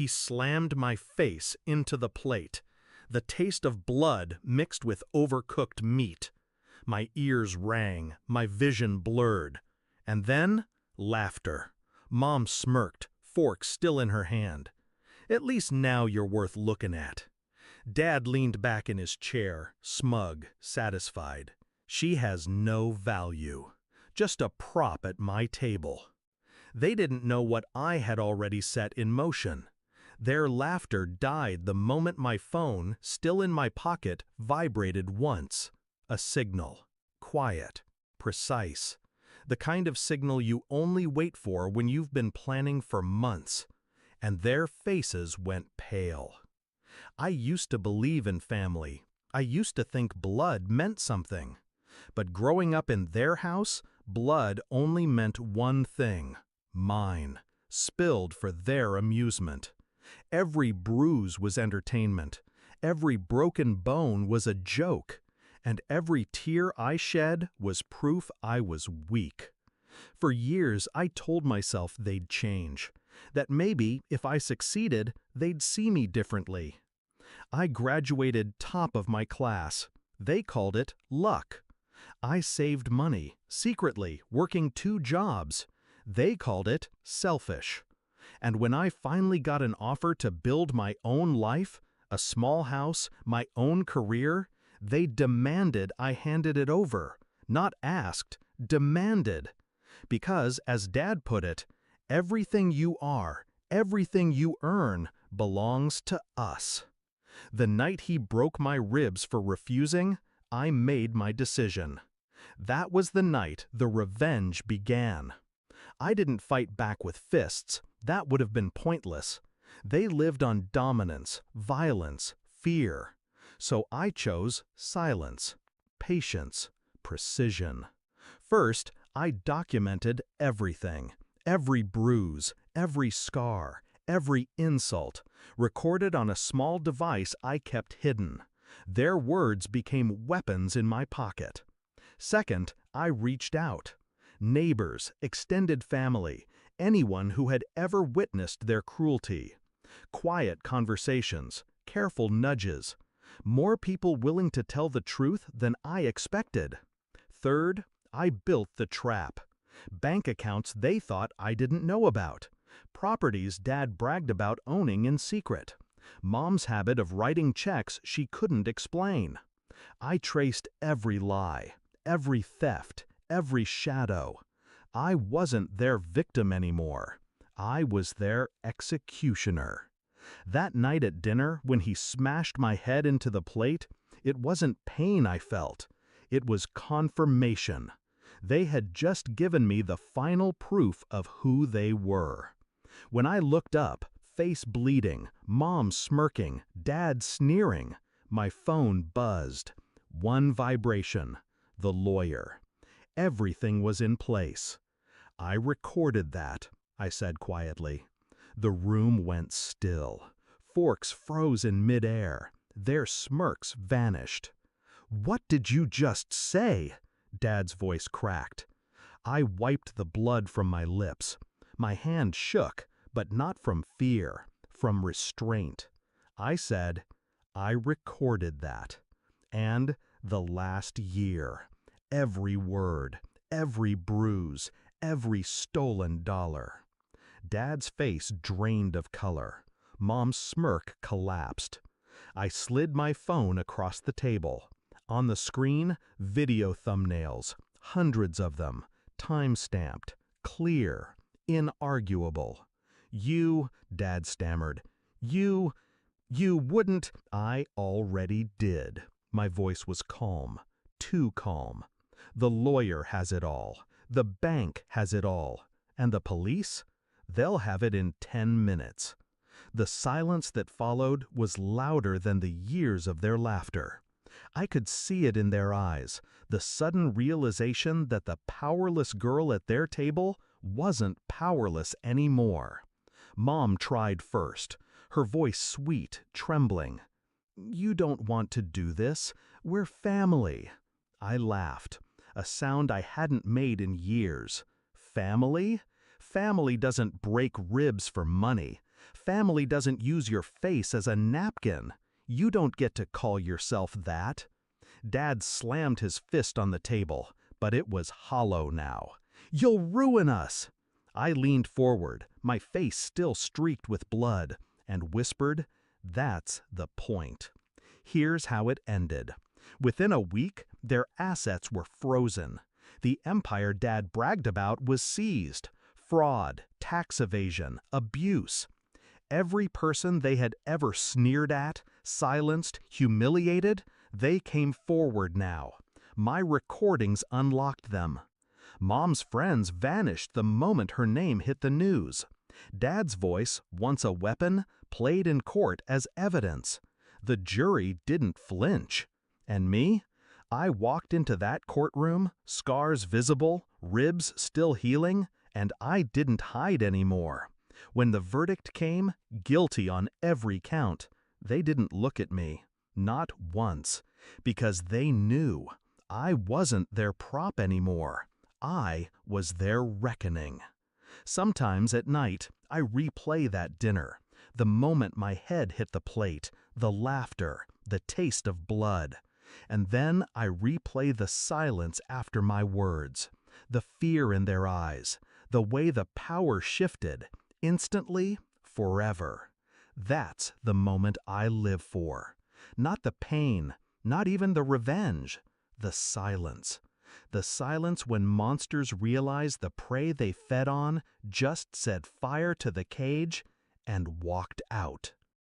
he slammed my face into the plate, the taste of blood mixed with overcooked meat. My ears rang, my vision blurred. And then, laughter. Mom smirked, fork still in her hand. "At least now you're worth looking at." Dad leaned back in his chair, smug, satisfied. "She has no value. Just a prop at my table." They didn't know what I had already set in motion. Their laughter died the moment my phone, still in my pocket, vibrated once. A signal. Quiet. Precise. The kind of signal you only wait for when you've been planning for months. And their faces went pale. I used to believe in family. I used to think blood meant something. But growing up in their house, blood only meant one thing. Mine. Spilled for their amusement. Every bruise was entertainment. Every broken bone was a joke. And every tear I shed was proof I was weak. For years, I told myself they'd change. That maybe, if I succeeded, they'd see me differently. I graduated top of my class. They called it luck. I saved money, secretly, working 2 jobs. They called it selfish. And when I finally got an offer to build my own life, a small house, my own career, they demanded I handed it over. Not asked, demanded. Because, as Dad put it, everything you are, everything you earn, belongs to us. The night he broke my ribs for refusing, I made my decision. That was the night the revenge began. I didn't fight back with fists. That would have been pointless. They lived on dominance, violence, fear. So I chose silence, patience, precision. First, I documented everything. Every bruise, every scar, every insult, recorded on a small device I kept hidden. Their words became weapons in my pocket. Second, I reached out. Neighbors, extended family, anyone who had ever witnessed their cruelty. Quiet conversations, careful nudges. More people willing to tell the truth than I expected. Third, I built the trap. Bank accounts they thought I didn't know about. Properties Dad bragged about owning in secret. Mom's habit of writing checks she couldn't explain. I traced every lie, every theft, every shadow. I wasn't their victim anymore. I was their executioner. That night at dinner, when he smashed my head into the plate, it wasn't pain I felt. It was confirmation. They had just given me the final proof of who they were. When I looked up, face bleeding, Mom smirking, Dad sneering, my phone buzzed. One vibration. The lawyer. Everything was in place. "I recorded that," I said quietly. The room went still. Forks froze in midair. Their smirks vanished. "What did you just say?" Dad's voice cracked. I wiped the blood from my lips. My hand shook, but not from fear, from restraint. I said, "I recorded that. And the last year. Every word, every bruise, every stolen dollar." Dad's face drained of color. Mom's smirk collapsed. I slid my phone across the table. On the screen, video thumbnails, hundreds of them, time-stamped, clear, inarguable. "You," Dad stammered, you wouldn't—" "I already did." My voice was calm, too calm. "The lawyer has it all. The bank has it all. And the police? They'll have it in 10 minutes. The silence that followed was louder than the years of their laughter. I could see it in their eyes, the sudden realization that the powerless girl at their table wasn't powerless anymore. Mom tried first, her voice sweet, trembling. "You don't want to do this. We're family." I laughed, a sound I hadn't made in years. Family? Family doesn't break ribs for money. family doesn't use your face as a napkin. You don't get to call yourself that." Dad slammed his fist on the table, but it was hollow now. "You'll ruin us!" I leaned forward, my face still streaked with blood, and whispered, "That's the point." Here's how it ended. Within a week, their assets were frozen. The empire Dad bragged about was seized. Fraud, tax evasion, abuse. Every person they had ever sneered at, silenced, humiliated, they came forward now. My recordings unlocked them. Mom's friends vanished the moment her name hit the news. Dad's voice, once a weapon, played in court as evidence. The jury didn't flinch. And me? I walked into that courtroom, scars visible, ribs still healing, and I didn't hide anymore. When the verdict came, guilty on every count, they didn't look at me, not once, because they knew I wasn't their prop anymore. I was their reckoning. Sometimes at night, I replay that dinner, the moment my head hit the plate, the laughter, the taste of blood. And then I replay the silence after my words, the fear in their eyes, the way the power shifted, instantly, forever. That's the moment I live for. Not the pain, not even the revenge, the silence. The silence when monsters realized the prey they fed on just set fire to the cage and walked out.